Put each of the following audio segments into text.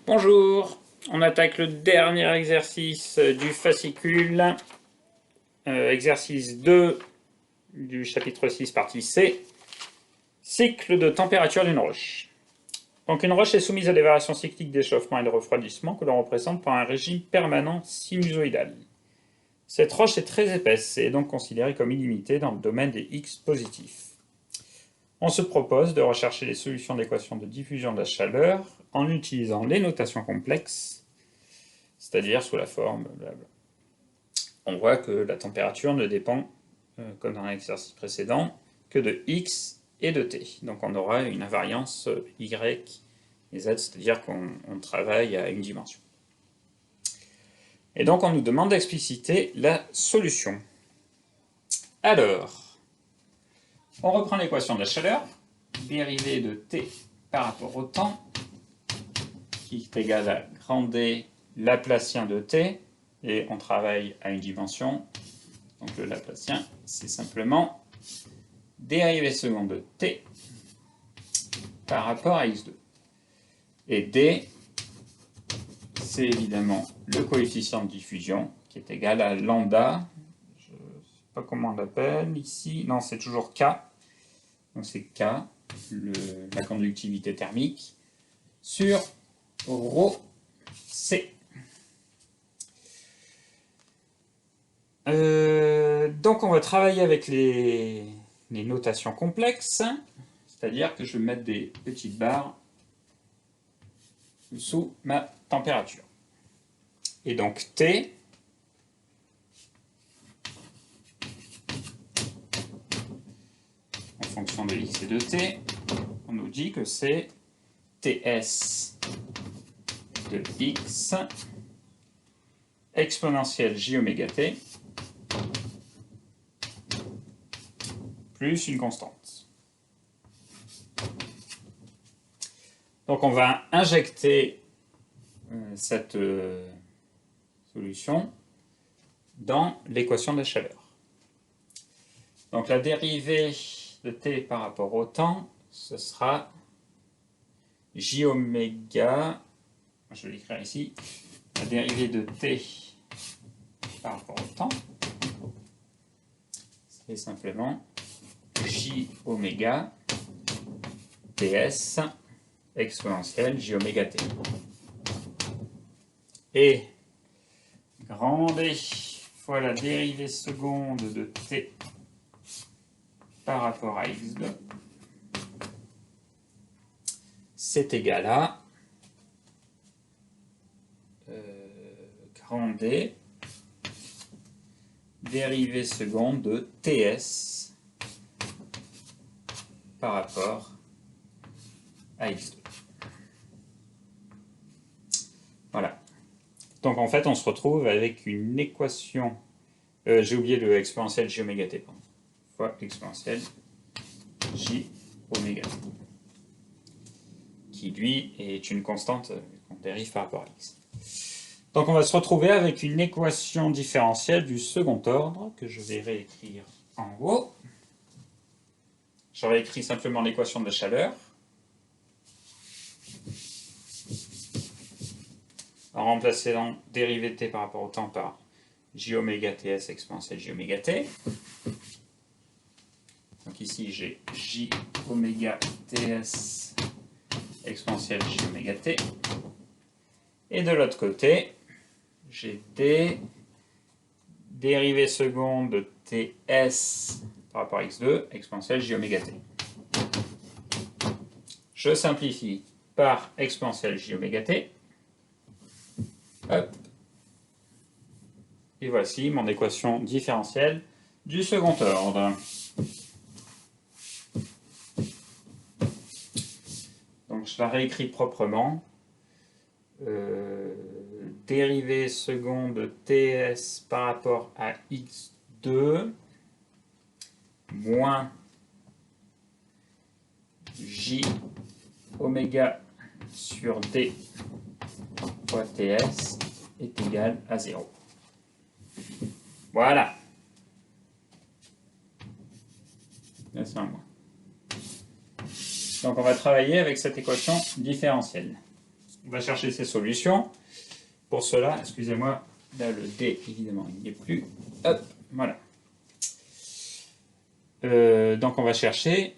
Bonjour, on attaque le dernier exercice du fascicule, exercice 2 du chapitre 6, partie C, cycle de température d'une roche. Donc une roche est soumise à des variations cycliques d'échauffement et de refroidissement que l'on représente par un régime permanent sinusoïdal. Cette roche est très épaisse et est donc considérée comme illimitée dans le domaine des X positifs. On se propose de rechercher les solutions d'équations de diffusion de la chaleur en utilisant les notations complexes, c'est-à-dire sous la forme blabla. On voit que la température ne dépend, comme dans l'exercice précédent, que de x et de t. Donc on aura une invariance y et z, c'est-à-dire qu'on travaille à une dimension. Et donc on nous demande d'expliciter la solution. Alors, on reprend l'équation de la chaleur, dérivée de T par rapport au temps, qui est égal à grand D laplacien de T, et on travaille à une dimension. Donc le laplacien, c'est simplement dérivée seconde de T par rapport à x2. Et D, c'est évidemment le coefficient de diffusion, qui est égal à lambda, je ne sais pas comment on l'appelle ici, non c'est toujours K, donc c'est K, la conductivité thermique, sur ρ C. Donc on va travailler avec les notations complexes, c'est-à-dire que je vais mettre des petites barres sous ma température. Et donc T, en fonction de x et de t, on nous dit que c'est Ts de x exponentielle j oméga t plus une constante. Donc on va injecter cette solution dans l'équation de la chaleur. Donc la dérivée de t par rapport au temps, ce sera j oméga, je vais l'écrire ici, la dérivée de t par rapport au temps, c'est simplement j oméga ts exponentielle j oméga t. Et grand D fois la dérivée seconde de t par rapport à x2, c'est égal à grand D dérivée seconde de ts par rapport à x2. Voilà. Donc en fait, on se retrouve avec une équation, j'ai oublié le exponentiel j oméga t, pardon, fois exponentielle j oméga t, qui lui est une constante qu'on dérive par rapport à x. Donc on va se retrouver avec une équation différentielle du second ordre, que je vais réécrire en haut. J'aurais écrit simplement l'équation de la chaleur, en remplaçant dérivée de t par rapport au temps par j oméga ts exponentielle j oméga t. Donc ici j'ai j oméga ts exponentielle j oméga t. Et de l'autre côté, j'ai d dérivée seconde de ts par rapport à x2 exponentielle j oméga t. Je simplifie par exponentielle j oméga t. Hop. Et voici mon équation différentielle du second ordre. Donc je la réécris proprement. Dérivée seconde de ts par rapport à x2 moins j oméga sur d fois ts est égal à 0. Voilà. Là, c'est un moins. Donc on va travailler avec cette équation différentielle. On va chercher ces solutions. Pour cela, excusez-moi, là le D, évidemment, il n'y est plus. Hop, voilà. Donc on va chercher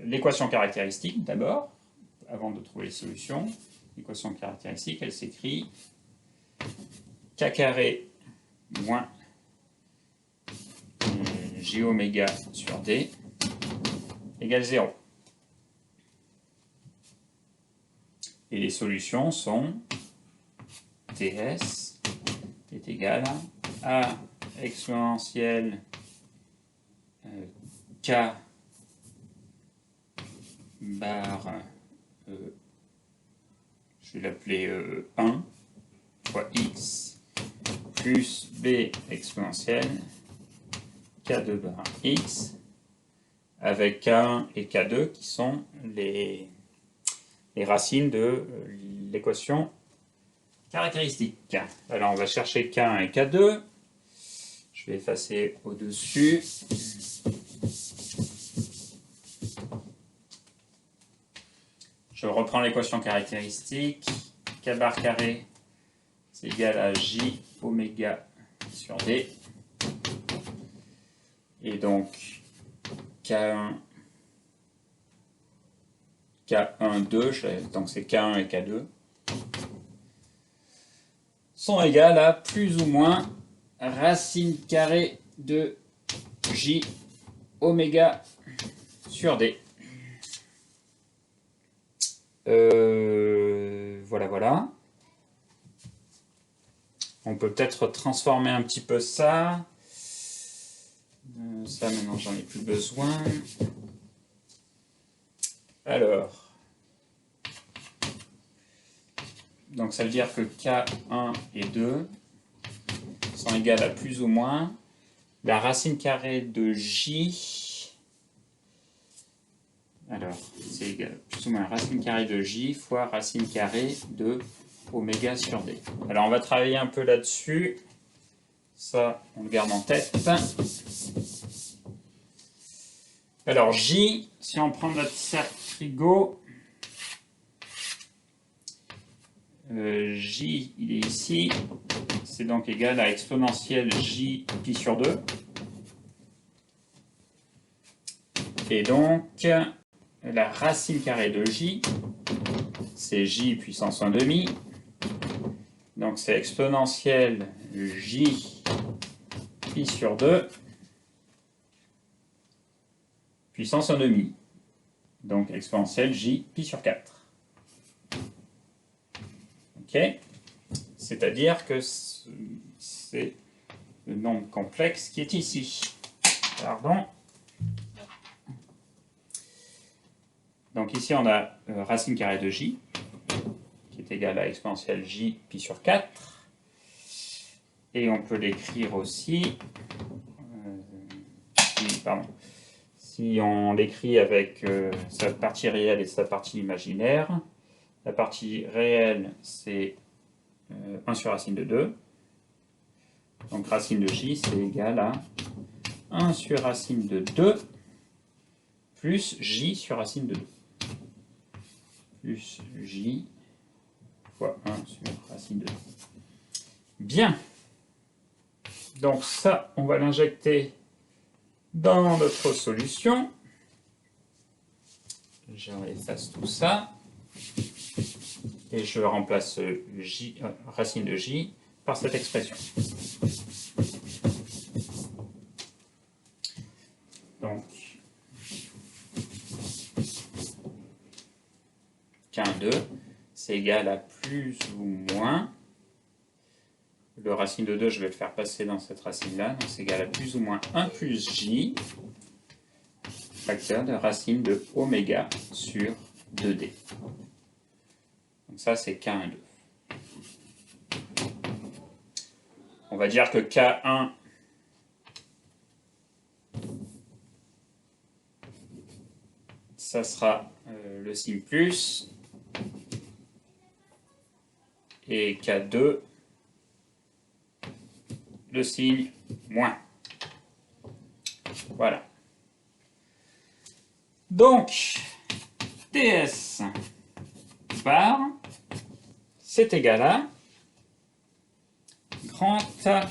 l'équation caractéristique d'abord, avant de trouver les solutions. L'équation caractéristique, elle s'écrit k carré moins j oméga sur d égale 0. Et les solutions sont ts est égal à exponentielle k bar, je vais l'appeler 1 fois x plus b exponentielle k2 bar x avec k1 et k2 qui sont les racines de l'équation caractéristique. Alors on va chercher k1 et k2. Je vais effacer au-dessus. Je reprends l'équation caractéristique. K bar carré, c'est égal à j oméga sur d. Et donc K1, 2, donc c'est K1 et K2, sont égales à plus ou moins racine carrée de j oméga sur d. Voilà. On peut peut-être transformer un petit peu ça. Ça, maintenant, j'en ai plus besoin. Alors, donc ça veut dire que K1 et 2 sont égales à plus ou moins la racine carrée de J. Alors, c'est égal à plus ou moins racine carrée de J fois racine carrée de oméga sur D. Alors, on va travailler un peu là-dessus. Ça, on le garde en tête. Alors, J, si on prend notre cercle frigo, J, il est ici, c'est donc égal à exponentielle J pi sur 2. Et donc, la racine carrée de J, c'est J puissance 1 demi. Donc, c'est exponentielle J pi sur 2 puissance 1 demi. Donc, exponentielle J pi sur 4. Ok? C'est-à-dire que c'est le nombre complexe qui est ici. Pardon. Donc ici, on a racine carrée de J, qui est égale à exponentielle J pi sur 4. Et on peut l'écrire aussi, si on l'écrit avec sa partie réelle et sa partie imaginaire, la partie réelle, c'est 1 sur racine de 2. Donc racine de J, c'est égal à 1 sur racine de 2 plus J sur racine de 2. Plus J fois 1 sur racine de 2. Bien. Donc ça, on va l'injecter dans notre solution. Je efface tout ça. Et je remplace J, racine de J par cette expression. Donc, K1, 2, c'est égal à plus ou moins, le racine de 2, je vais le faire passer dans cette racine-là, donc c'est égal à plus ou moins 1 plus J, facteur de racine de oméga sur 2D. Donc ça, c'est K1, 2. On va dire que K1, ça sera le signe plus, et K2, le signe moins. Voilà. Donc, TS bar, c'est égal à grand A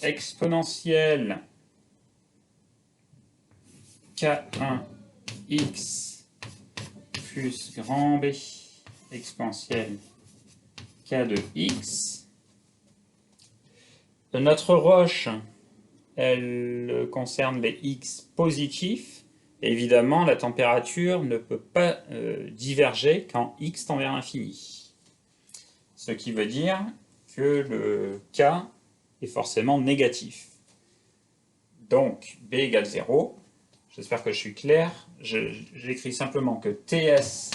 exponentielle K1x plus grand B exponentielle K de x. Notre roche, elle concerne les x positifs. Évidemment, la température ne peut pas diverger quand x tend vers l'infini. Ce qui veut dire que le K est forcément négatif. Donc, B égale 0. J'espère que je suis clair. J'écris simplement que TS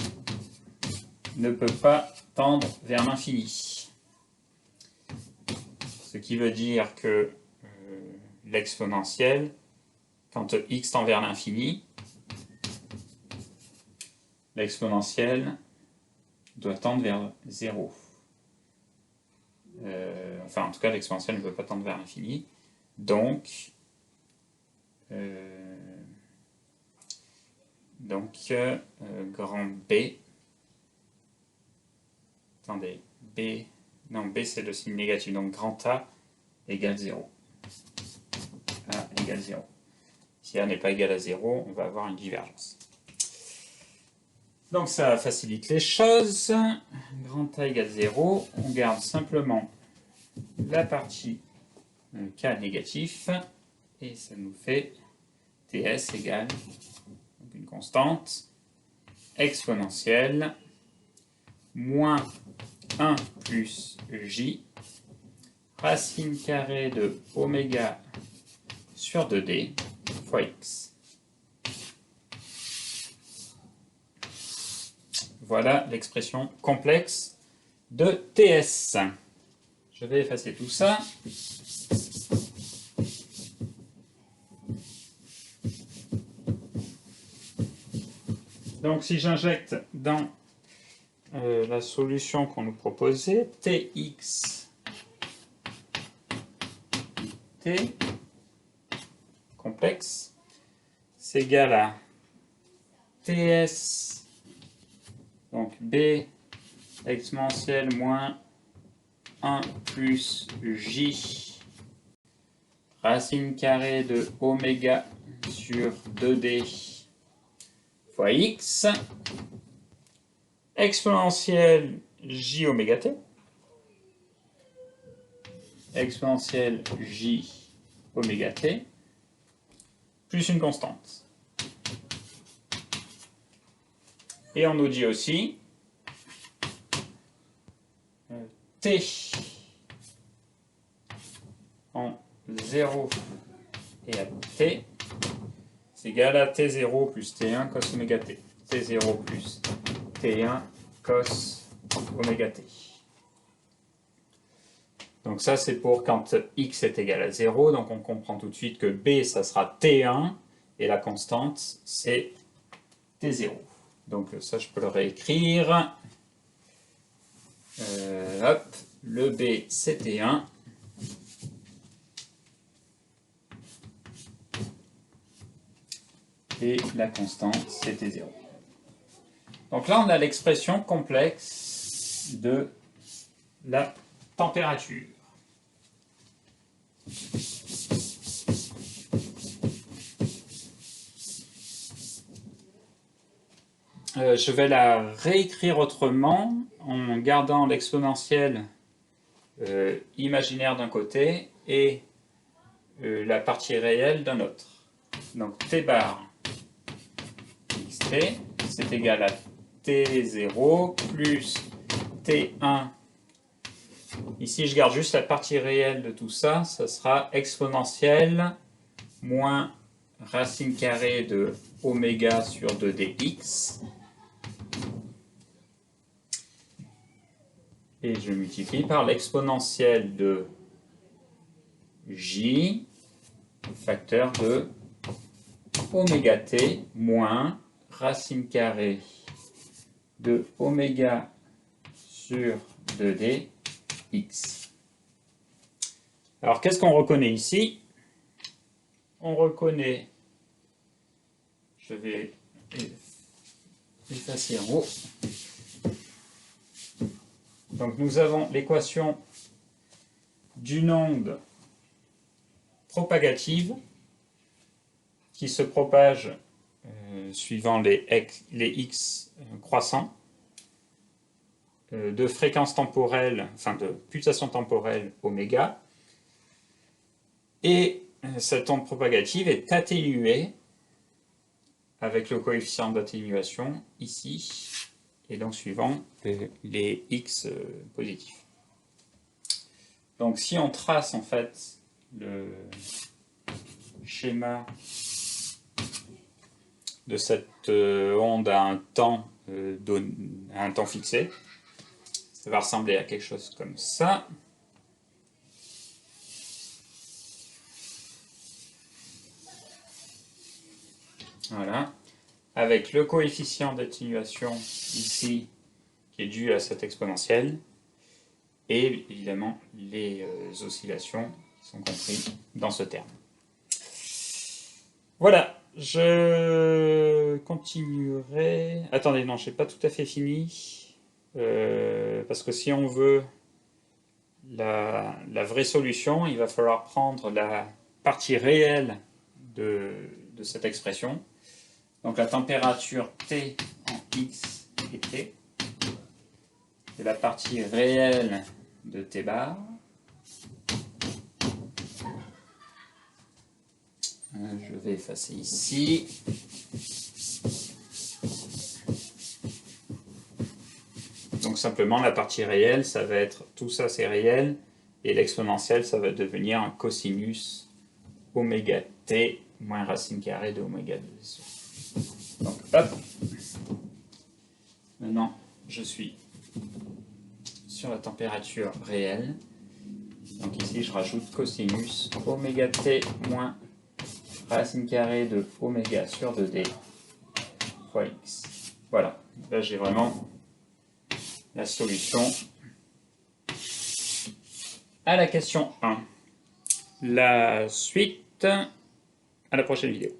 ne peut pas tendre vers l'infini. Ce qui veut dire que l'exponentielle, quand x tend vers l'infini, l'exponentielle doit tendre vers 0. Enfin, en tout cas, l'exponentielle ne peut pas tendre vers l'infini. Donc, grand B, attendez, B, non, B c'est le signe négatif, donc grand A égale 0. A égale 0. Si A n'est pas égal à 0, on va avoir une divergence. Donc ça facilite les choses. Grand A égale 0, on garde simplement la partie K négatif, et ça nous fait TS égale une constante exponentielle moins 1 plus J racine carrée de oméga sur 2D fois x. Voilà l'expression complexe de TS. Je vais effacer tout ça. Donc si j'injecte dans la solution qu'on nous proposait, Tx T complexe, c'est égal à TS, donc B exponentielle moins 1 plus J racine carrée de oméga sur 2D fois x exponentielle J oméga T exponentielle J oméga T plus une constante. Et on nous dit aussi T en 0 et à T, c'est égal à T0 plus T1 cos oméga T. T0 plus T1 cos oméga T. Donc ça, c'est pour quand x est égal à 0. Donc on comprend tout de suite que B, ça sera T1, et la constante, c'est T0. Donc ça, je peux le réécrire. Hop, le B, c'est T1. Et la constante, c'est T0. Donc là, on a l'expression complexe de la température. Je vais la réécrire autrement en gardant l'exponentielle imaginaire d'un côté et la partie réelle d'un autre. Donc T bar xt, c'est égal à T0 plus T1. Ici, je garde juste la partie réelle de tout ça. Ça sera exponentielle moins racine carrée de oméga sur 2dx. Et je multiplie par l'exponentielle de j, facteur de oméga t moins racine carrée de oméga sur 2dx. Alors, qu'est-ce qu'on reconnaît ici? On reconnaît, je vais effacer en haut. Donc nous avons l'équation d'une onde propagative qui se propage suivant les x croissants de fréquence temporelle, enfin de pulsation temporelle oméga, et cette onde propagative est atténuée avec le coefficient d'atténuation ici, et donc suivant les x positifs. Donc si on trace en fait le schéma de cette onde à un temps fixé, ça va ressembler à quelque chose comme ça. Voilà. Avec le coefficient d'atténuation ici, qui est dû à cette exponentielle, et évidemment les oscillations qui sont comprises dans ce terme. Voilà, je continuerai. Attendez, non, je n'ai pas tout à fait fini. Parce que si on veut la vraie solution, il va falloir prendre la partie réelle de cette expression. Donc la température T en X et T. C'est la partie réelle de T bar. Je vais effacer ici. Donc simplement la partie réelle, ça va être, tout ça c'est réel, et l'exponentielle, ça va devenir un cosinus oméga t moins racine carrée de oméga 2. Donc hop, maintenant je suis sur la température réelle. Donc ici je rajoute cosinus oméga t moins racine carrée de oméga sur 2d fois x. Voilà, là j'ai vraiment la solution à la question 1. La suite à la prochaine vidéo.